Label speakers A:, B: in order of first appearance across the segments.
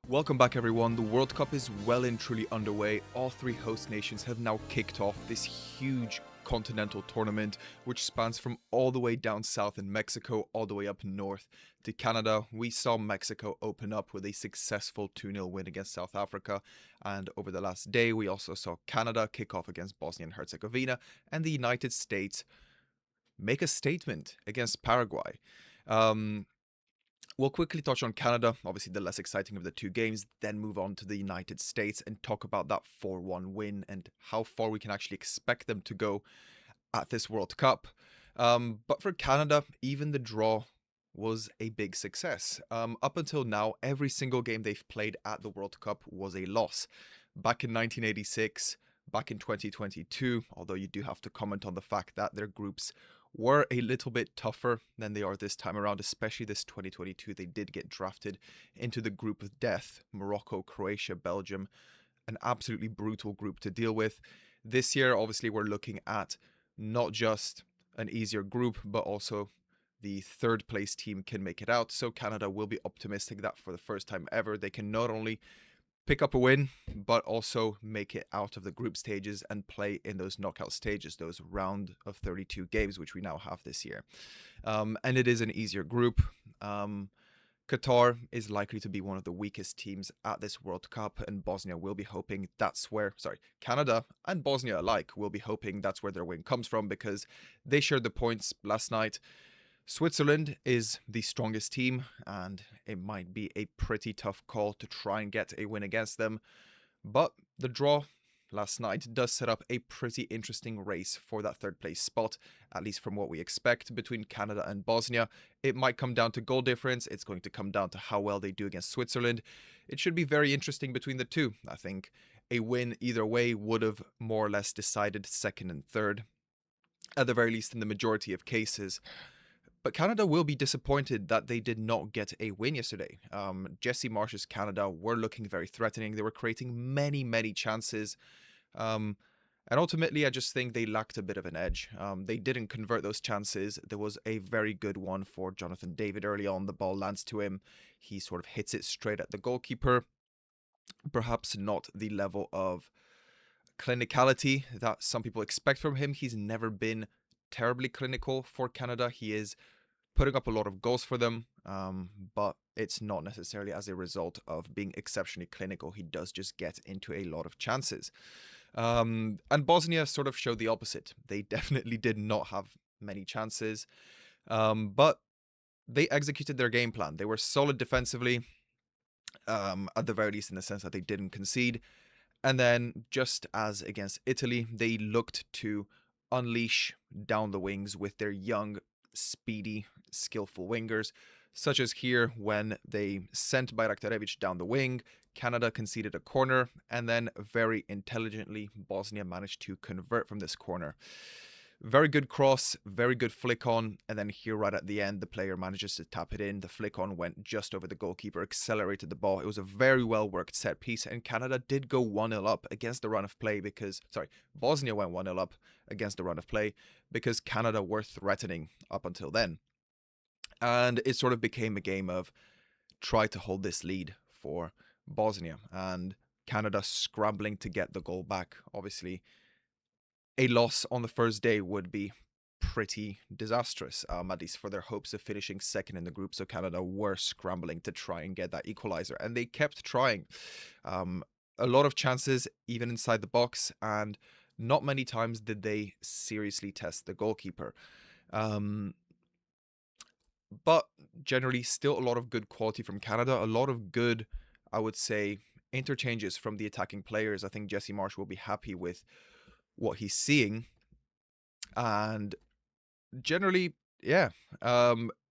A: Welcome back, everyone. The World Cup is well and truly underway. All three host nations have now kicked off this huge continental tournament, which spans from all the way down south in Mexico, all the way up north to Canada. We saw Mexico open up with a successful 2-0 win against South Africa. And over the last day, we also saw Canada kick off against Bosnia and Herzegovina, and the United States make a statement against Paraguay. We'll quickly touch on Canada, obviously the less exciting of the two games, then move on to the United States and talk about that 4-1 win and how far we can actually expect them to go at this World Cup. But for Canada, even the draw was a big success. Up until now, every single game they've played at the World Cup was a loss. Back in 1986, back in 2022, although you do have to comment on the fact that their groups were a little bit tougher than they are this time around, especially this 2022. They did get drafted into the group of death: Morocco, Croatia, Belgium, an absolutely brutal group to deal with. This year, obviously, we're looking at not just an easier group, but also the third place team can make it out. So Canada will be optimistic that for the first time ever, they can not only pick up a win, but also make it out of the group stages and play in those knockout stages, those round of 32 games, which we now have this year. And it is an easier group. Qatar is likely to be one of the weakest teams at this World Cup, and Bosnia will be hoping Canada and Bosnia alike will be hoping that's where their win comes from, because they shared the points last night. Switzerland is the strongest team, and it might be a pretty tough call to try and get a win against them. But the draw last night does set up a pretty interesting race for that third place spot, at least from what we expect between Canada and Bosnia. It might come down to goal difference. It's going to come down to how well they do against Switzerland. It should be very interesting between the two. I think a win either way would have more or less decided second and third, at the very least in the majority of cases. But Canada will be disappointed that they did not get a win yesterday. Jesse Marsh's Canada were looking very threatening. They were creating many chances. And ultimately, I just think they lacked a bit of an edge. They didn't convert those chances. There was a very good one for Jonathan David early on. The ball lands to him. He sort of hits it straight at the goalkeeper. Perhaps not the level of clinicality that some people expect from him. He's never been terribly clinical for Canada. He is putting up a lot of goals for them, but it's not necessarily as a result of being exceptionally clinical. He does just get into a lot of chances. And Bosnia sort of showed the opposite. They definitely did not have many chances, but they executed their game plan. They were solid defensively, at the very least in the sense that they didn't concede. And then, just as against Italy, they looked to unleash down the wings with their young, speedy, skillful wingers, such as here when they sent Bajraktarevic down the wing. Canada conceded a corner, and then very intelligently, Bosnia managed to convert from this corner. Very good cross, very good flick on, and then here right at the end, the player manages to tap it in. The flick on went just over the goalkeeper, accelerated the ball. It was a very well worked set piece, and Canada did go 1-0 up against the run of play Bosnia went 1-0 up against the run of play because Canada were threatening up until then. And it sort of became a game of try to hold this lead for Bosnia, and Canada scrambling to get the goal back. Obviously, a loss on the first day would be pretty disastrous, at least for their hopes of finishing second in the group. So Canada were scrambling to try and get that equalizer, and they kept trying. A lot of chances, even inside the box, and not many times did they seriously test the goalkeeper. But generally, still a lot of good quality from Canada. A lot of good, I would say, interchanges from the attacking players. I think Jesse Marsh will be happy with what he's seeing. And generally, yeah,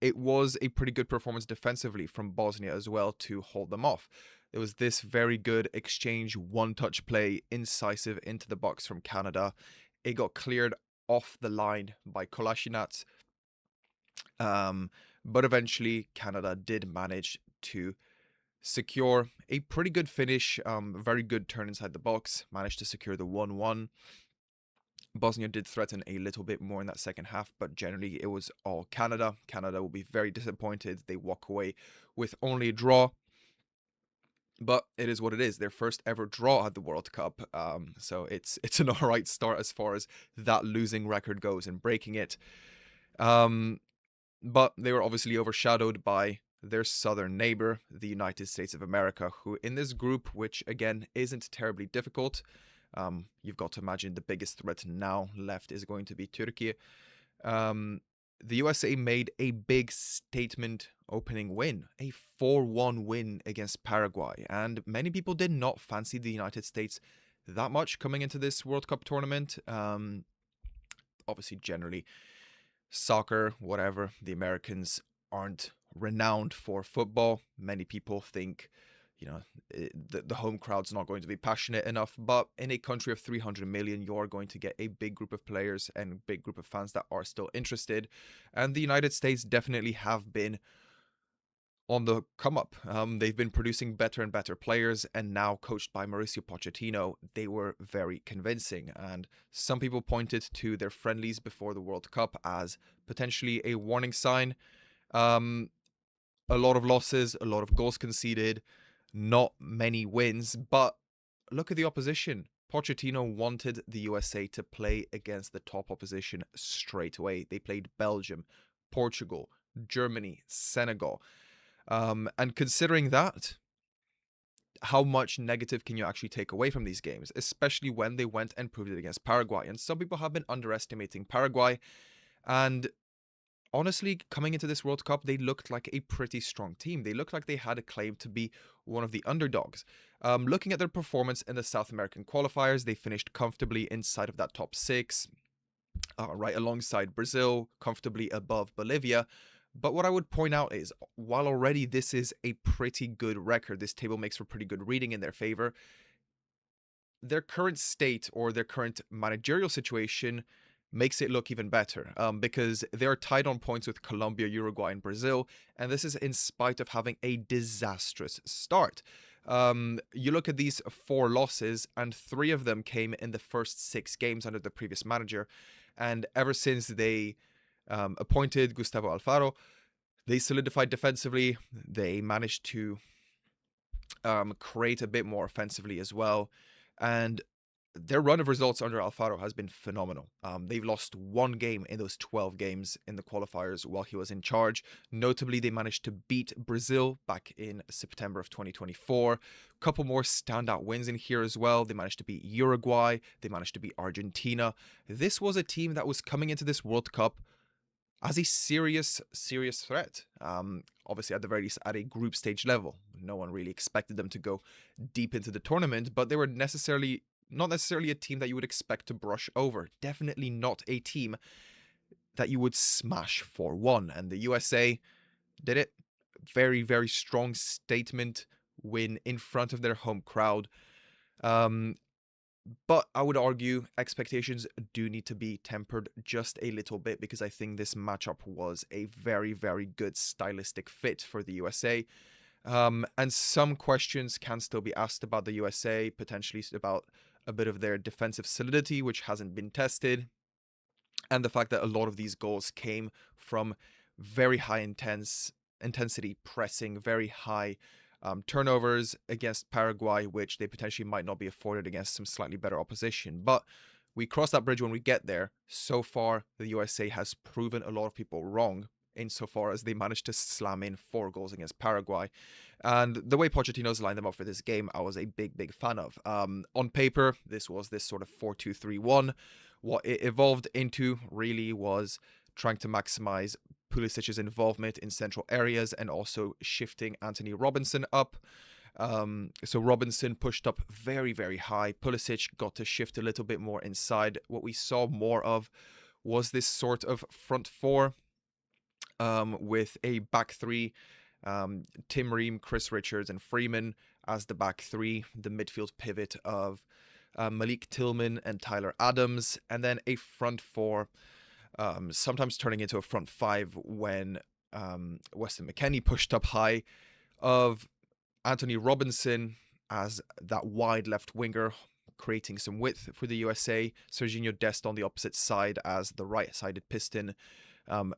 A: it was a pretty good performance defensively from Bosnia as well to hold them off. There was this very good exchange, one-touch play, incisive into the box from Canada. It got cleared off the line by Kolasinac. But eventually, Canada did manage to secure a pretty good finish, very good turn inside the box, managed to secure the 1-1. Bosnia did threaten a little bit more in that second half, but generally it was all Canada. Canada will be very disappointed. They walk away with only a draw. But it is what it is. Their first ever draw at the World Cup. So it's an all right start as far as that losing record goes and breaking it. But they were obviously overshadowed by their southern neighbor, the United States of America, who in this group, which again isn't terribly difficult, you've got to imagine the biggest threat now left is going to be Turkey. Um, the USA made a big statement opening win, a 4-1 win against Paraguay, and many people did not fancy the United States that much coming into this World Cup tournament. Obviously, generally, soccer, whatever, the Americans aren't renowned for football. Many people think, the home crowd's not going to be passionate enough, but in a country of 300 million, you're going to get a big group of players and a big group of fans that are still interested. And the United States definitely have been on the come up. They've been producing better and better players, and now coached by Mauricio Pochettino, they were very convincing. And some people pointed to their friendlies before the World Cup as potentially a warning sign. A lot of losses, a lot of goals conceded, not many wins, but look at the opposition. Pochettino wanted the USA to play against the top opposition straight away. They played Belgium, Portugal, Germany, Senegal. And considering that, how much negative can you actually take away from these games, especially when they went and proved it against Paraguay? And some people have been underestimating Paraguay. And honestly, coming into this World Cup, they looked like a pretty strong team. They looked like they had a claim to be one of the underdogs. Looking at their performance in the South American qualifiers, they finished comfortably inside of that top six, right alongside Brazil, comfortably above Bolivia. But what I would point out is, while already this is a pretty good record, this table makes for pretty good reading in their favor, their current state or their current managerial situation makes it look even better, because they're tied on points with Colombia, Uruguay, and Brazil, and this is in spite of having a disastrous start. You look at these 4 losses, and 3 of them came in the first 6 games under the previous manager, and ever since they appointed Gustavo Alfaro, they solidified defensively. They managed to create a bit more offensively as well. And their run of results under Alfaro has been phenomenal. They've lost 1 game in those 12 games in the qualifiers while he was in charge. Notably, they managed to beat Brazil back in September of 2024. A couple more standout wins in here as well. They managed to beat Uruguay. They managed to beat Argentina. This was a team that was coming into this World Cup as a serious threat. Obviously, at the very least, at a group stage level. No one really expected them to go deep into the tournament, but they were not necessarily a team that you would expect to brush over. Definitely not a team that you would smash 4-1. And the USA did it. Very, very strong statement win in front of their home crowd. But I would argue expectations do need to be tempered just a little bit, because I think this matchup was a very, very good stylistic fit for the USA. And some questions can still be asked about the USA, potentially about a bit of their defensive solidity, which hasn't been tested, and the fact that a lot of these goals came from very high intensity pressing, very high turnovers against Paraguay, which they potentially might not be afforded against some slightly better opposition. But we cross that bridge when we get there. So far, the USA has proven a lot of people wrong, insofar as they managed to slam in 4 goals against Paraguay. And the way Pochettino's lined them up for this game, I was a big, big fan of. On paper, this was this sort of 4-2-3-1. What it evolved into really was trying to maximize Pulisic's involvement in central areas and also shifting Anthony Robinson up. So Robinson pushed up very, very high. Pulisic got to shift a little bit more inside. What we saw more of was this sort of front 4 with a back 3. Tim Ream, Chris Richards, and Freeman as the back 3. The midfield pivot of Malik Tillman and Tyler Adams. And then a front 4. Sometimes turning into a front 5 when Weston McKennie pushed up high, of Anthony Robinson as that wide left winger, creating some width for the USA, Serginho Dest on the opposite side as the right-sided piston,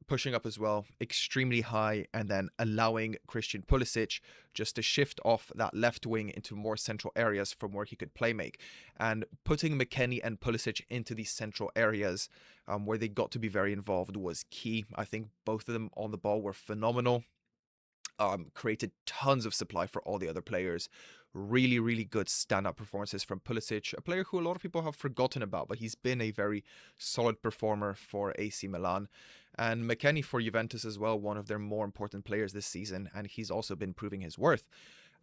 A: pushing up as well, extremely high, and then allowing Christian Pulisic just to shift off that left wing into more central areas from where he could play make. And putting McKennie and Pulisic into these central areas where they got to be very involved was key. I think both of them on the ball were phenomenal. Created tons of supply for all the other players. Really, really good stand-up performances from Pulisic, a player who a lot of people have forgotten about, but he's been a very solid performer for AC Milan. And McKennie for Juventus as well, one of their more important players this season, and he's also been proving his worth.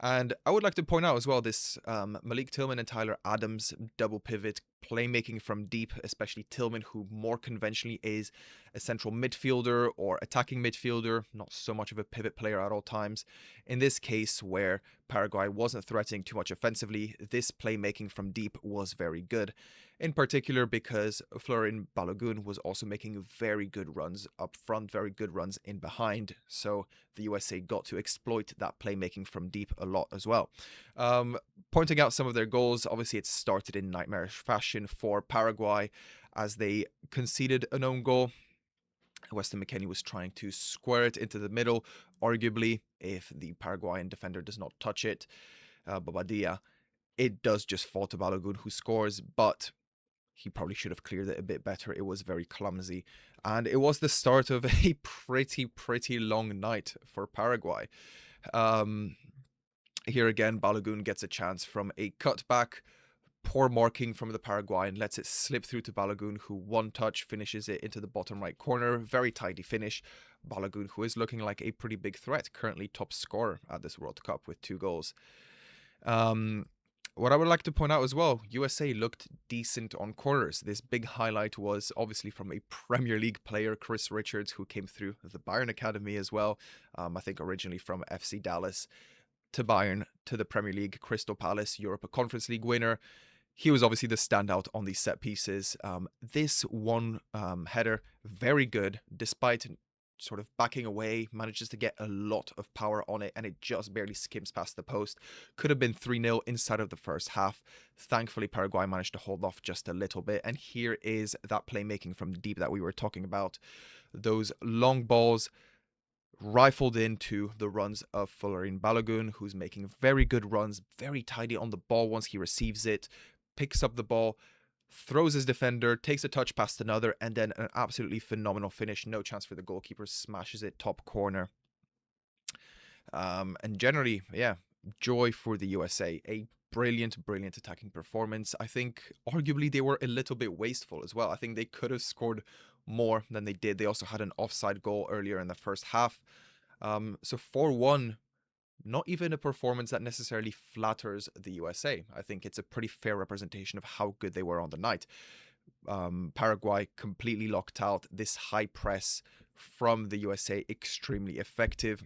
A: And I would like to point out as well this Malik Tillman and Tyler Adams double pivot playmaking from deep, especially Tillman, who more conventionally is a central midfielder or attacking midfielder, not so much of a pivot player at all times. In this case, where Paraguay wasn't threatening too much offensively, this playmaking from deep was very good. In particular because Florin Balogun was also making very good runs up front, very good runs in behind. So the USA got to exploit that playmaking from deep a lot as well. Pointing out some of their goals, obviously it started in nightmarish fashion for Paraguay as they conceded an own goal. Weston McKennie was trying to square it into the middle, arguably, if the Paraguayan defender does not touch it. Bobadilla, it does just fall to Balogun, who scores, but he probably should have cleared it a bit better. It was very clumsy. And it was the start of a pretty long night for Paraguay. Here again, Balogun gets a chance from a cutback. Poor marking from the Paraguayan lets it slip through to Balogun, who one touch finishes it into the bottom right corner. Very tidy finish. Balogun, who is looking like a pretty big threat, currently top scorer at this World Cup with 2 goals. What I would like to point out as well, USA looked decent on corners. This big highlight was obviously from a Premier League player, Chris Richards, who came through the Bayern Academy as well. I think originally from FC Dallas to Bayern to the Premier League, Crystal Palace, Europa Conference League winner. He was obviously the standout on these set pieces. This one header, very good, despite sort of backing away, manages to get a lot of power on it, and it just barely skims past the post. Could have been 3-0 inside of the first half. Thankfully, Paraguay managed to hold off just a little bit, and here is that playmaking from deep that we were talking about. Those long balls rifled into the runs of Florin Balogun, who's making very good runs, very tidy on the ball once he receives it, picks up the ball, throws his defender, takes a touch past another, and then an absolutely phenomenal finish. No chance for the goalkeeper, smashes it top corner. And generally, yeah, joy for the USA. A brilliant attacking performance. I think arguably they were a little bit wasteful as well. I think they could have scored more than they did. They also had an offside goal earlier in the first half. So 4-1, not even a performance that necessarily flatters the USA. I think it's a pretty fair representation of how good they were on the night. Paraguay completely locked out. This high press from the USA, extremely effective.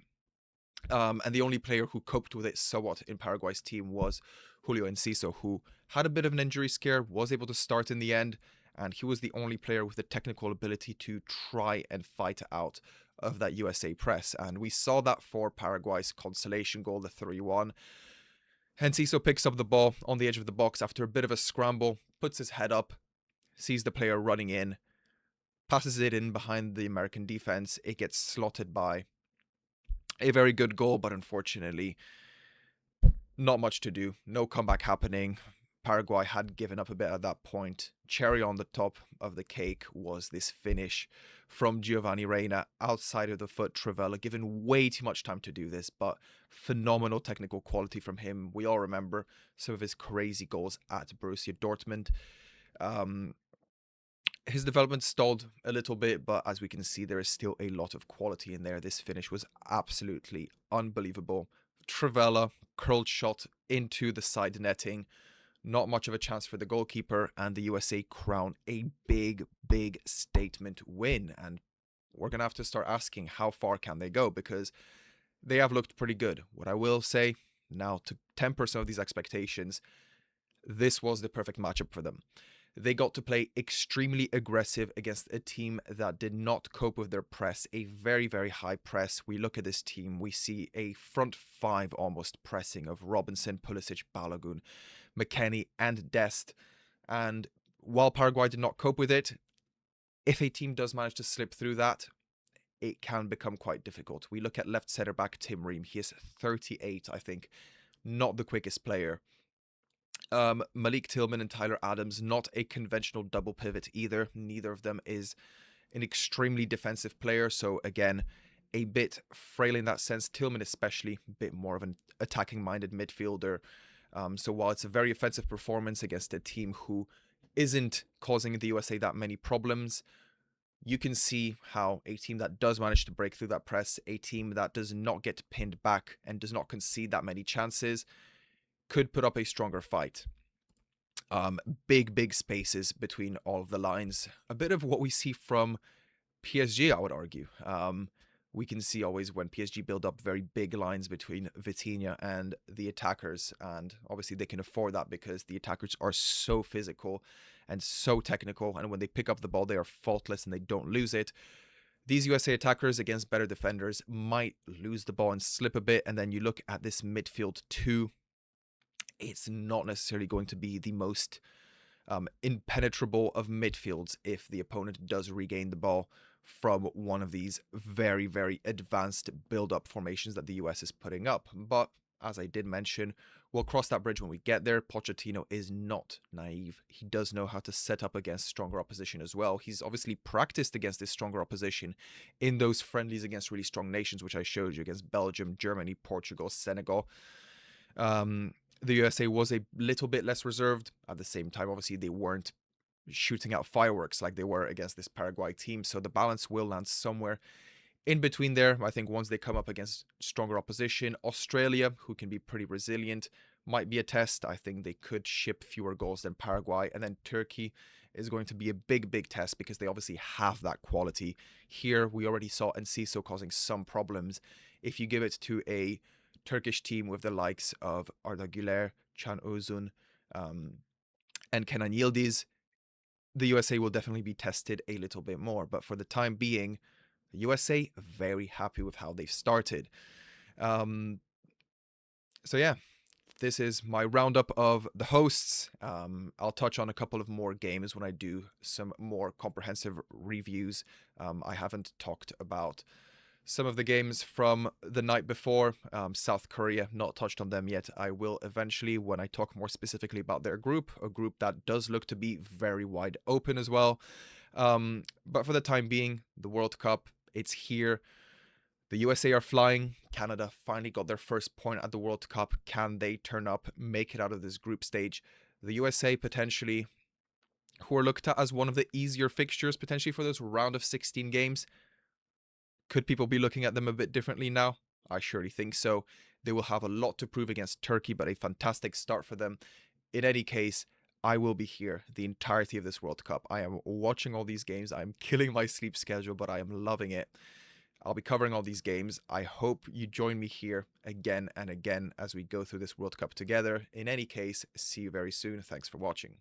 A: And the only player who coped with it somewhat in Paraguay's team was Julio Enciso, who had a bit of an injury scare, was able to start in the end, and he was the only player with the technical ability to try and fight out of that USA press. And we saw that for Paraguay's consolation goal, the 3-1. Enciso picks up the ball on the edge of the box after a bit of a scramble, puts his head up, sees the player running in, passes it in behind the American defense. It gets slotted by. A very good goal, but unfortunately, not much to do. No comeback happening. Paraguay had given up a bit at that point. Cherry on the top of the cake was this finish from Giovanni Reina outside of the foot. Trivela given way too much time to do this, but phenomenal technical quality from him. We all remember some of his crazy goals at Borussia Dortmund. His development stalled a little bit, but as we can see, there is still a lot of quality in there. This finish was absolutely unbelievable. Trivela, curled shot into the side netting. Not much of a chance for the goalkeeper, and the USA crown a big statement win. And we're going to have to start asking how far can they go, because they have looked pretty good. What I will say, now to temper some of these expectations, this was the perfect matchup for them. They got to play extremely aggressive against a team that did not cope with their press, a very high press. We look at this team, we see a front 5 almost pressing of Robinson, Pulisic, Balogun, McKennie, and Dest. And while Paraguay did not cope with it, if a team does manage to slip through that, it can become quite difficult. We look at left center back Tim Ream. He is 38, I think. Not the quickest player. Malik Tillman and Tyler Adams, not a conventional double pivot either. Neither of them is an extremely defensive player. So again, a bit frail in that sense. Tillman especially, a bit more of an attacking-minded midfielder. So while it's a very offensive performance against a team who isn't causing the USA that many problems, you can see how a team that does manage to break through that press, a team that does not get pinned back and does not concede that many chances, could put up a stronger fight. Big spaces between all of the lines. A bit of what we see from PSG, I would argue. We can see always when PSG build up very big lines between Vitinha and the attackers. And obviously they can afford that because the attackers are so physical and so technical. And when they pick up the ball, they are faultless and they don't lose it. These USA attackers against better defenders might lose the ball and slip a bit. And then you look at this midfield too. It's not necessarily going to be the most impenetrable of midfields if the opponent does regain the ball from one of these very advanced build-up formations that the US is putting up. But as I did mention, we'll cross that bridge when we get there. Pochettino is not naive. He does know how to set up against stronger opposition as well. He's obviously practiced against this stronger opposition in those friendlies against really strong nations, which I showed you against Belgium, Germany, Portugal, Senegal. The USA was a little bit less reserved. At the same time, obviously, they weren't shooting out fireworks like they were against this Paraguay team. So the balance will land somewhere in between there. I think once they come up against stronger opposition, Australia, who can be pretty resilient, might be a test. I think they could ship fewer goals than Paraguay. And then Turkey is going to be a big test because they obviously have that quality. Here, we already saw Enciso causing some problems. If you give it to a Turkish team with the likes of Arda Güler, Can Özun, and Kenan Yildiz, the USA will definitely be tested a little bit more. But for the time being, the USA very happy with how they've started. So yeah, this is my roundup of the hosts. I'll touch on a couple of more games when I do some more comprehensive reviews. I haven't talked about some of the games from the night before. South Korea, not touched on them yet. I will eventually when I talk more specifically about their group, a group that does look to be very wide open as well. But for the time being, the World Cup, it's here. The USA are flying. Canada finally got their first point at the World Cup. Can they turn up, make it out of this group stage? The USA potentially, who are looked at as one of the easier fixtures potentially for this round of 16 games, could people be looking at them a bit differently now? I surely think so. They will have a lot to prove against Turkey, but a fantastic start for them. In any case, I will be here the entirety of this World Cup. I am watching all these games. I'm killing my sleep schedule, but I am loving it. I'll be covering all these games. I hope you join me here again and again as we go through this World Cup together. In any case, see you very soon. Thanks for watching.